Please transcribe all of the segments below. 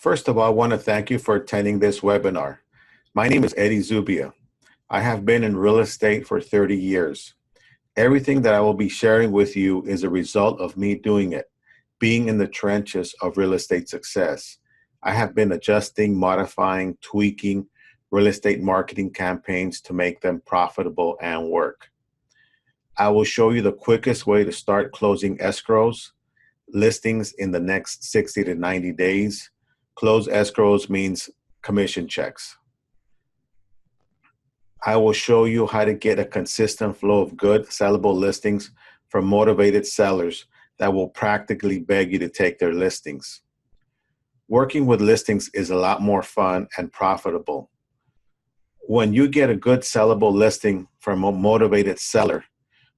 First of all, I want to thank you for attending this webinar. My name is Eddie Zubia. I have been in real estate for 30 years. Everything that I will be sharing with you is a result of me doing it, being in the trenches of real estate success. I have been adjusting, modifying, tweaking real estate marketing campaigns to make them profitable and work. I will show you the quickest way to start closing escrows, listings in the next 60 to 90 days. Close escrows means commission checks. I will show you how to get a consistent flow of good sellable listings from motivated sellers that will practically beg you to take their listings. Working with listings is a lot more fun and profitable. When you get a good sellable listing from a motivated seller,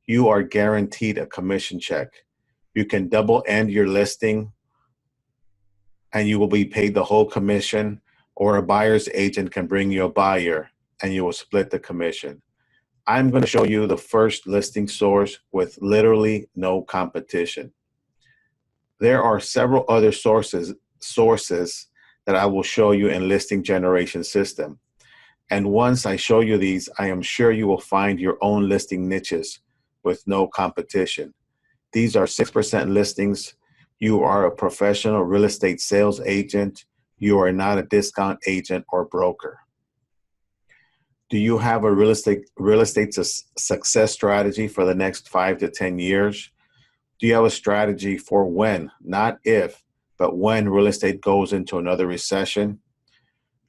you are guaranteed a commission check. You can double end your listing and you will be paid the whole commission, or a buyer's agent can bring you a buyer and you will split the commission. I'm going to show you the first listing source with literally no competition. There are several other sources that I will show you in listing generation system. And once I show you these, I am sure you will find your own listing niches with no competition. These are 6% listings. You are a professional real estate sales agent. You are not a discount agent or broker. Do you have a real estate success strategy for the next 5 to 10 years? Do you have a strategy for when, not if, but when real estate goes into another recession?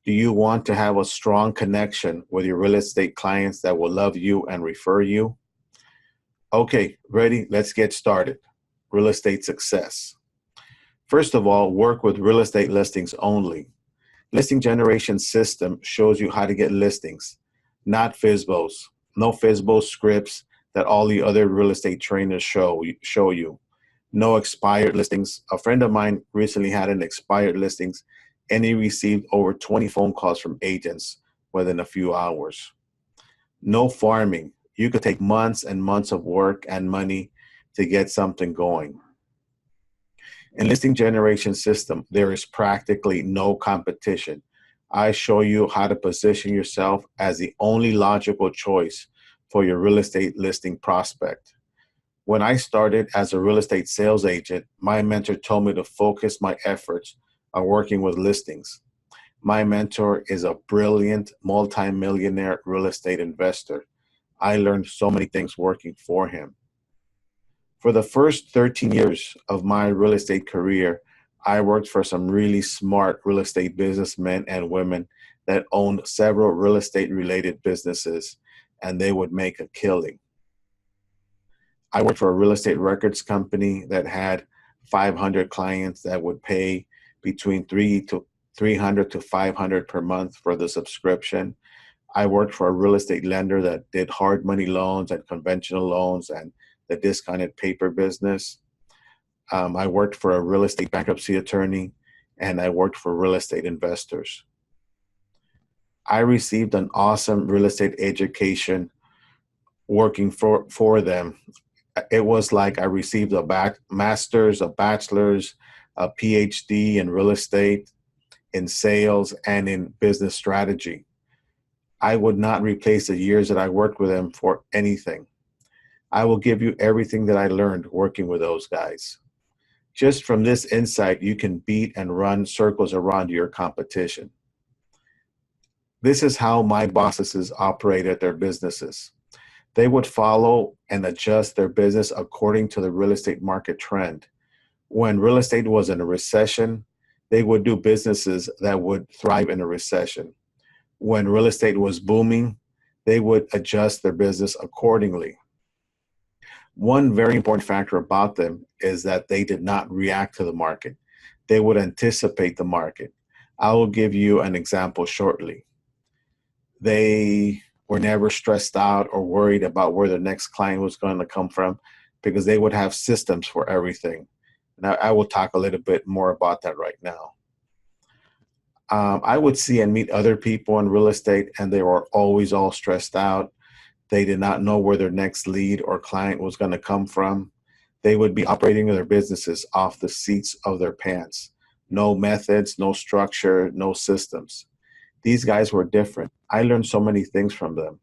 Do you want to have a strong connection with your real estate clients that will love you and refer you? Okay, ready? Let's get started. Real estate success. First of all, work with real estate listings only. Listing generation system shows you how to get listings, not FSBOs. No FSBO scripts that all the other real estate trainers show you. No expired listings. A friend of mine recently had an expired listings and he received over 20 phone calls from agents within a few hours. No farming. You could take months and months of work and money to get something going. In listing generation system, there is practically no competition. I show you how to position yourself as the only logical choice for your real estate listing prospect. When I started as a real estate sales agent, my mentor told me to focus my efforts on working with listings. My mentor is a brilliant multi-millionaire real estate investor. I learned so many things working for him. For the first 13 years of my real estate career, I worked for some really smart real estate businessmen and women that owned several real estate related businesses, and they would make a killing. I worked for a real estate records company that had 500 clients that would pay between $300 to $500 per month for the subscription. I worked for a real estate lender that did hard money loans and conventional loans and the discounted paper business. I worked for a real estate bankruptcy attorney, and I worked for real estate investors. I received an awesome real estate education working for them. It was like I received a master's, a bachelor's, a PhD in real estate, in sales, and in business strategy. I would not replace the years that I worked with them for anything. I will give you everything that I learned working with those guys. Just from this insight, you can beat and run circles around your competition. This is how my bosses operated their businesses. They would follow and adjust their business according to the real estate market trend. When real estate was in a recession, they would do businesses that would thrive in a recession. When real estate was booming, they would adjust their business accordingly. One very important factor about them is that they did not react to the market. They would anticipate the market. I will give you an example shortly. They were never stressed out or worried about where the next client was going to come from because they would have systems for everything. And I will talk a little bit more about that right now. I would see and meet other people in real estate, and they were always all stressed out. They did not know where their next lead or client was going to come from. They would be operating their businesses off the seats of their pants. No methods, no structure, no systems. These guys were different. I learned so many things from them.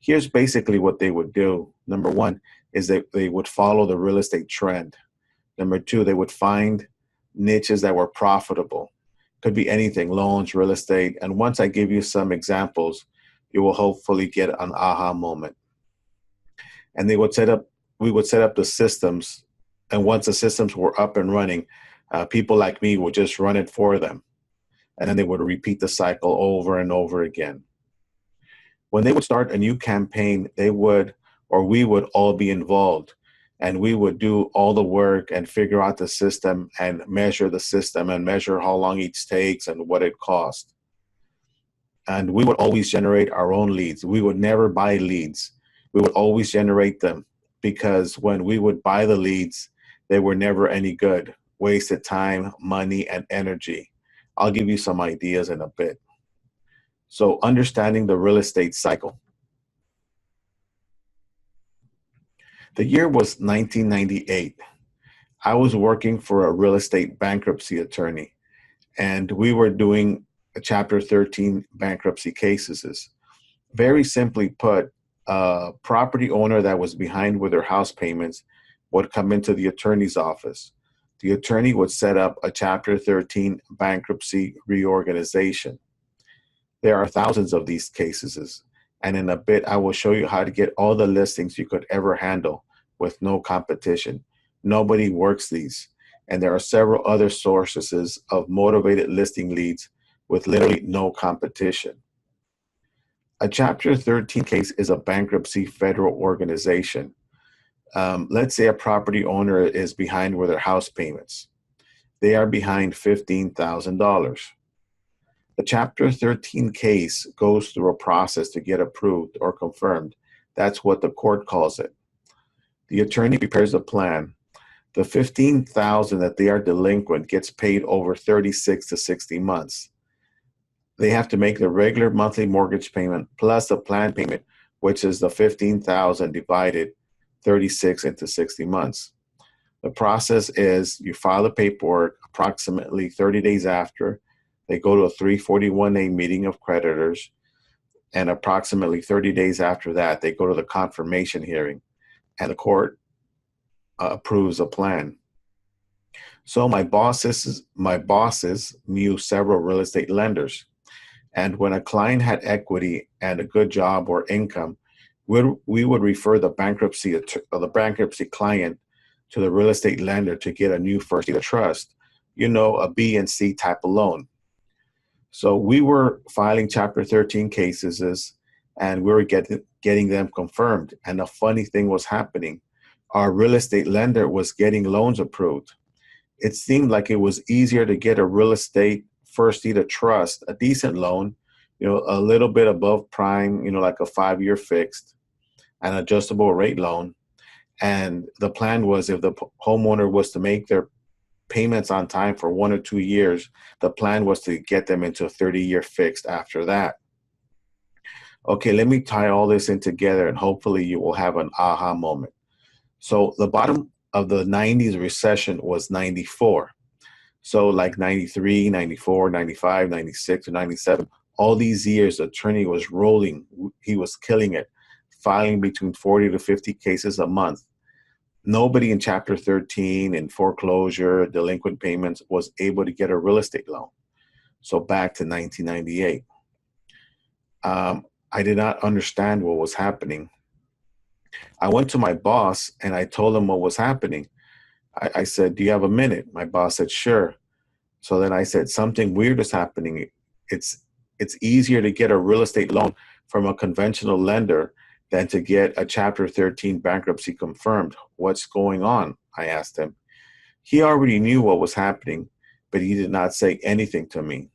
Here's basically what they would do. Number one is that they would follow the real estate trend. Number two, they would find niches that were profitable. Could be anything, loans, real estate. And once I give you some examples, you will hopefully get an aha moment. And we would set up the systems. And once the systems were up and running, people like me would just run it for them. And then they would repeat the cycle over and over again. When they would start a new campaign, we would all be involved, and we would do all the work and figure out the system and measure the system and measure how long each takes and what it costs. And we would always generate our own leads. We would never buy leads. We would always generate them, because when we would buy the leads, they were never any good. Wasted time, money, and energy. I'll give you some ideas in a bit. So, understanding the real estate cycle. The year was 1998. I was working for a real estate bankruptcy attorney, and we were doing a Chapter 13 bankruptcy cases. Very simply put, a property owner that was behind with their house payments would come into the attorney's office. The attorney would set up a Chapter 13 bankruptcy reorganization. There are thousands of these cases, and in a bit, I will show you how to get all the listings you could ever handle with no competition. Nobody works these, and there are several other sources of motivated listing leads with literally no competition. A Chapter 13 case is a bankruptcy federal organization. Let's say a property owner is behind with their house payments. They are behind $15,000. The Chapter 13 case goes through a process to get approved or confirmed. That's what the court calls it. The attorney prepares a plan. The $15,000 that they are delinquent gets paid over 36 to 60 months. They have to make the regular monthly mortgage payment plus the plan payment, which is the $15,000 divided 36 into 60 months. The process is you file the paperwork approximately 30 days after. They go to a 341A meeting of creditors, and approximately 30 days after that, they go to the confirmation hearing, and the court approves a plan. So my bosses knew several real estate lenders, and when a client had equity and a good job or income, we would refer the bankruptcy client to the real estate lender to get a new first deed of trust, a B and C type of loan. So we were filing Chapter 13 cases, and we were getting them confirmed. And the funny thing was happening. Our real estate lender was getting loans approved. It seemed like it was easier to get a real estate first deed of trust, a decent loan, a little bit above prime, like a 5-year fixed, an adjustable rate loan. And the plan was, if the homeowner was to make their payments on time for 1 or 2 years, the plan was to get them into a 30-year fixed after that. Okay, let me tie all this in together, and hopefully you will have an aha moment. So the bottom of the 90s recession was 94. So like 93, 94, 95, 96, or 97, all these years, the attorney was rolling. He was killing it, filing between 40 to 50 cases a month. Nobody in Chapter 13 and foreclosure, delinquent payments was able to get a real estate loan. So back to 1998. I did not understand what was happening. I went to my boss and I told him what was happening. I said, "Do you have a minute?" My boss said, "Sure." So then I said, "Something weird is happening. It's easier to get a real estate loan from a conventional lender than to get a Chapter 13 bankruptcy confirmed. What's going on?" I asked him. He already knew what was happening, but he did not say anything to me.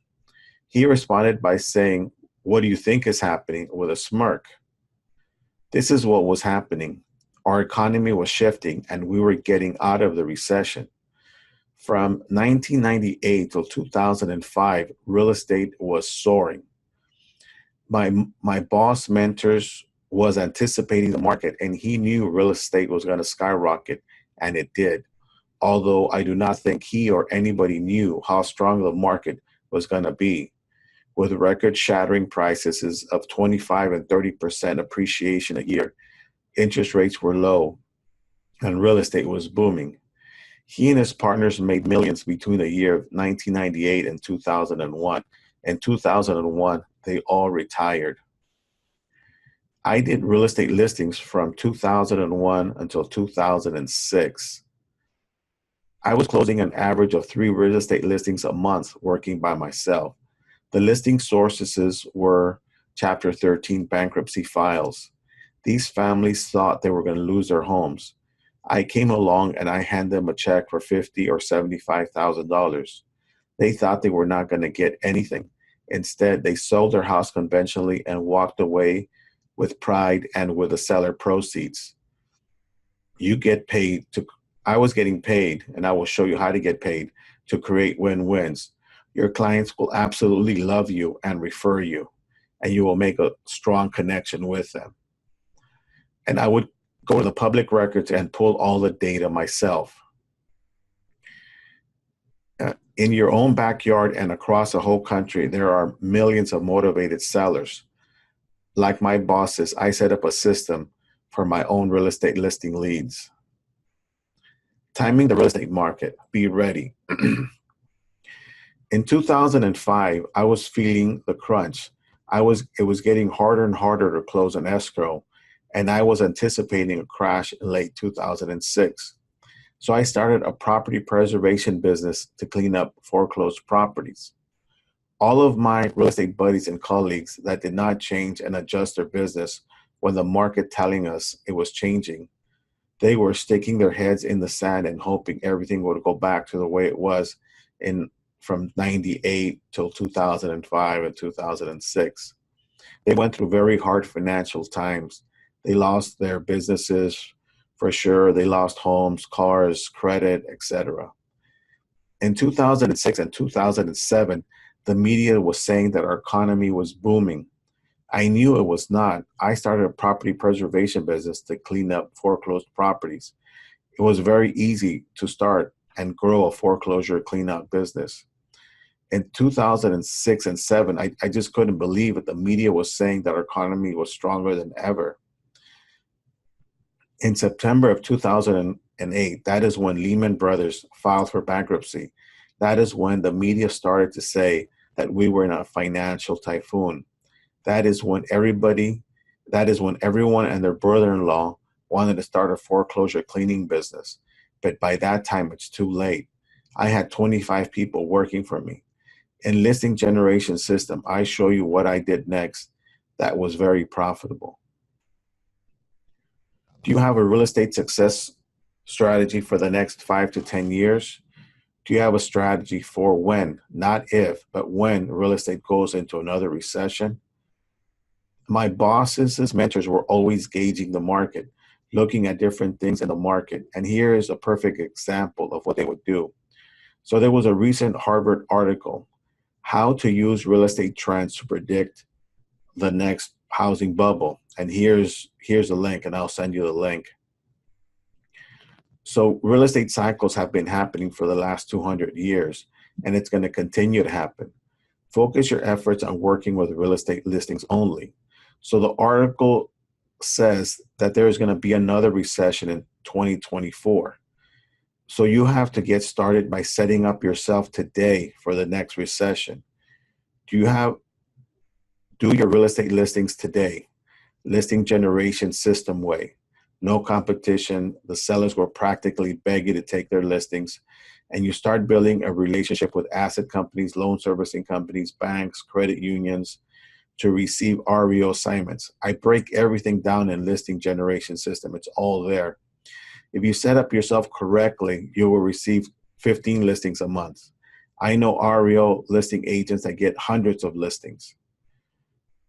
He responded by saying, "What do you think is happening?" with a smirk. This is what was happening. Our economy was shifting, and we were getting out of the recession. From 1998 till 2005, real estate was soaring. My boss mentors was anticipating the market, and he knew real estate was going to skyrocket, and it did. although I do not think he or anybody knew how strong the market was going to be. With record-shattering prices of 25 and 30% appreciation a year, interest rates were low, and real estate was booming. He and his partners made millions between the year of 1998 and 2001. In 2001, they all retired. I did real estate listings from 2001 until 2006. I was closing an average of 3 real estate listings a month working by myself. The listing sources were Chapter 13 bankruptcy files. These families thought they were going to lose their homes. I came along and I handed them a check for $50,000 or $75,000. They thought they were not going to get anything. Instead, they sold their house conventionally and walked away with pride and with the seller proceeds. You get paid to, I was getting paid, and I will show you how to get paid to create win-wins. Your clients will absolutely love you and refer you, and you will make a strong connection with them. And I would go to the public records and pull all the data myself. In your own backyard and across the whole country, there are millions of motivated sellers. Like my bosses, I set up a system for my own real estate listing leads. Timing the real estate market. Be ready. In 2005, I was feeling the crunch. It was getting harder and harder to close an escrow, and I was anticipating a crash in late 2006. So I started a property preservation business to clean up foreclosed properties. All of my real estate buddies and colleagues that did not change and adjust their business when the market telling us it was changing, they were sticking their heads in the sand and hoping everything would go back to the way it was from 98 till 2005 and 2006. They went through very hard financial times. They lost their businesses for sure. They lost homes, cars, credit, etc. In 2006 and 2007, the media was saying that our economy was booming. I knew it was not. I started a property preservation business to clean up foreclosed properties. It was very easy to start and grow a foreclosure cleanup business. In 2006 and 7, I just couldn't believe it. The media was saying that our economy was stronger than ever. In September of 2008, that is when Lehman Brothers filed for bankruptcy. That is when the media started to say that we were in a financial typhoon. That is when everyone and their brother-in-law wanted to start a foreclosure cleaning business. But by that time, it's too late. I had 25 people working for me. In listing generation system, I show you what I did next that was very profitable. Do you have a real estate success strategy for the next 5 to 10 years? Do you have a strategy for when, not if, but when real estate goes into another recession? My bosses, as mentors, were always gauging the market, looking at different things in the market. And here is a perfect example of what they would do. So there was a recent Harvard article, How to Use Real Estate Trends to Predict the Next Housing Bubble. And here's the link, and I'll send you the link. So real estate cycles have been happening for the last 200 years, and it's going to continue to happen. Focus your efforts on working with real estate listings only. So the article says that there is going to be another recession in 2024. So you have to get started by setting up yourself today for the next recession. Do your real estate listings today. Listing generation system way. No competition. The sellers will practically beg you to take their listings. And you start building a relationship with asset companies, loan servicing companies, banks, credit unions to receive REO assignments. I break everything down in listing generation system. It's all there. If you set up yourself correctly, you will receive 15 listings a month. I know REO listing agents that get hundreds of listings.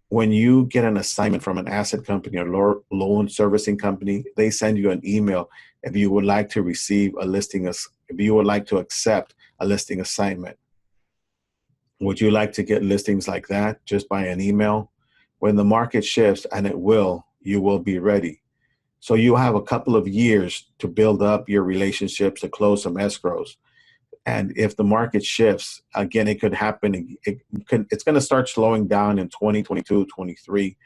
When you get an assignment from an asset company or loan servicing company, they send you an email if you would like to receive a listing, if you would like to accept a listing assignment. Would you like to get listings like that just by an email? When the market shifts, and it will, you will be ready. So you have a couple of years to build up your relationships, to close some escrows. And if the market shifts, again, it could happen. It's going to start slowing down in 2022, 23.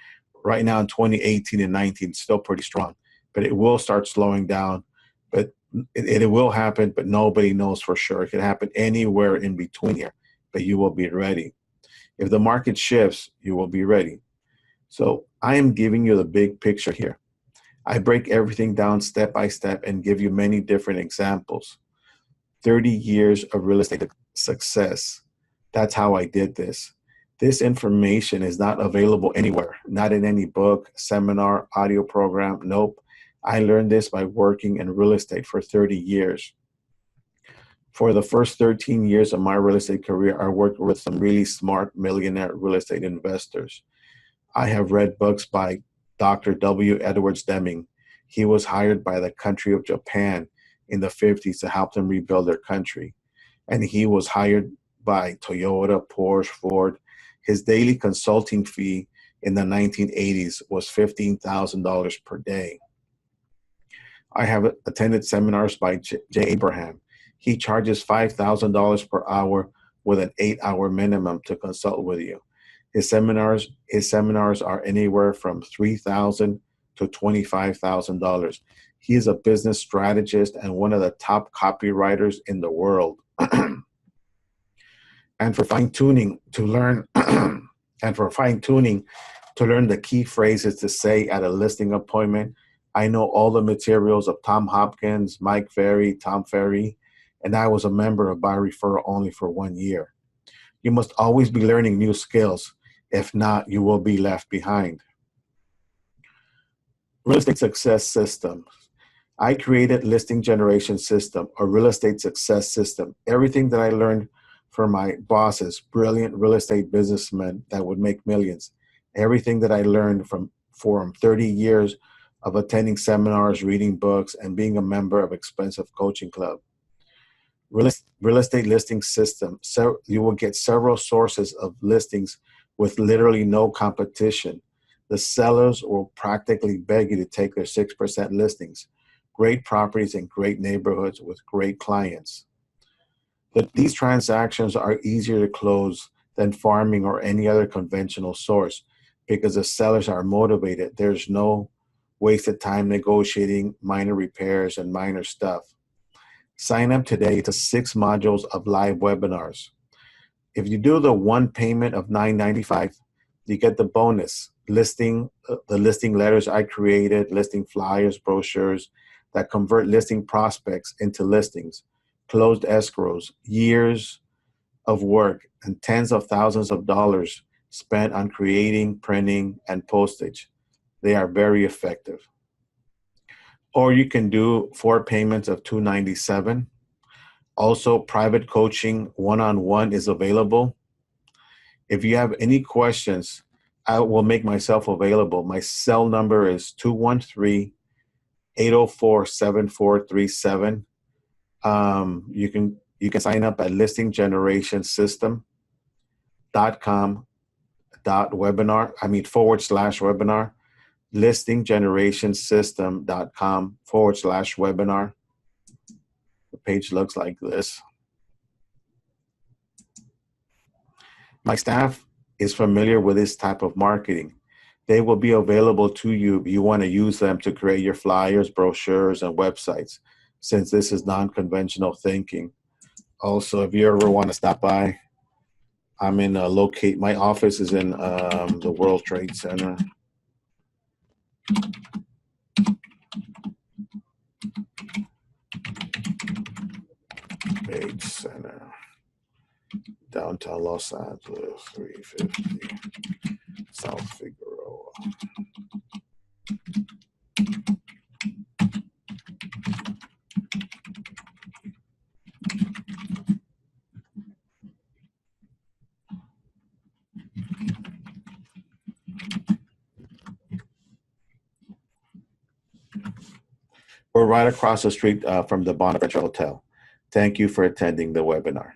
Right now in 2018 and 19, it's still pretty strong, but it will start slowing down. But it will happen, but nobody knows for sure. It could happen anywhere in between here, but you will be ready. If the market shifts, you will be ready. So I am giving you the big picture here. I break everything down step by step and give you many different examples. 30 years of real estate success. That's how I did this. This information is not available anywhere, not in any book, seminar, audio program. Nope. I learned this by working in real estate for 30 years. For the first 13 years of my real estate career, I worked with some really smart millionaire real estate investors. I have read books by Dr. W. Edwards Deming. He was hired by the country of Japan in the 50s to help them rebuild their country. And he was hired by Toyota, Porsche, Ford. His daily consulting fee in the 1980s was $15,000 per day. I have attended seminars by Jay Abraham. He charges $5,000 per hour with an 8-hour minimum to consult with you. His seminars are anywhere from $3,000 to $25,000. He is a business strategist and one of the top copywriters in the world. And for fine-tuning to learn the key phrases to say at a listing appointment, I know all the materials of Tom Hopkins, Mike Ferry, Tom Ferry, and I was a member of Buy Referral only for 1 year. You must always be learning new skills. If not, you will be left behind. Real estate success system. I created listing generation system, a real estate success system. Everything that I learned from my bosses, brilliant real estate businessmen that would make millions. Everything that I learned from 30 years of attending seminars, reading books, and being a member of expensive coaching club. Real estate listing system. So you will get several sources of listings with literally no competition. The sellers will practically beg you to take their 6% listings. Great properties in great neighborhoods with great clients. But these transactions are easier to close than farming or any other conventional source because the sellers are motivated. There's no wasted time negotiating minor repairs and minor stuff. Sign up today to 6 modules of live webinars. If you do the one payment of $9.95, you get the bonus listing, the listing letters I created, listing flyers, brochures that convert listing prospects into listings, closed escrows, years of work, and tens of thousands of dollars spent on creating, printing, and postage. They are very effective. Or you can do 4 payments of $297. Also, private coaching one-on-one is available. If you have any questions, I will make myself available. My cell number is 213-804-7437. You can sign up at listinggenerationsystem.com/webinar, listinggenerationsystem.com/webinar. The page looks like this. My staff is familiar with this type of marketing. They will be available to you if you want to use them to create your flyers, brochures, and websites, since this is non-conventional thinking. Also, if you ever want to stop by, I'm in my office is in the World Trade Center. Trade Center, downtown Los Angeles, 350 South Figueroa. We're right across the street from the Bonaventure Hotel. Thank you for attending the webinar.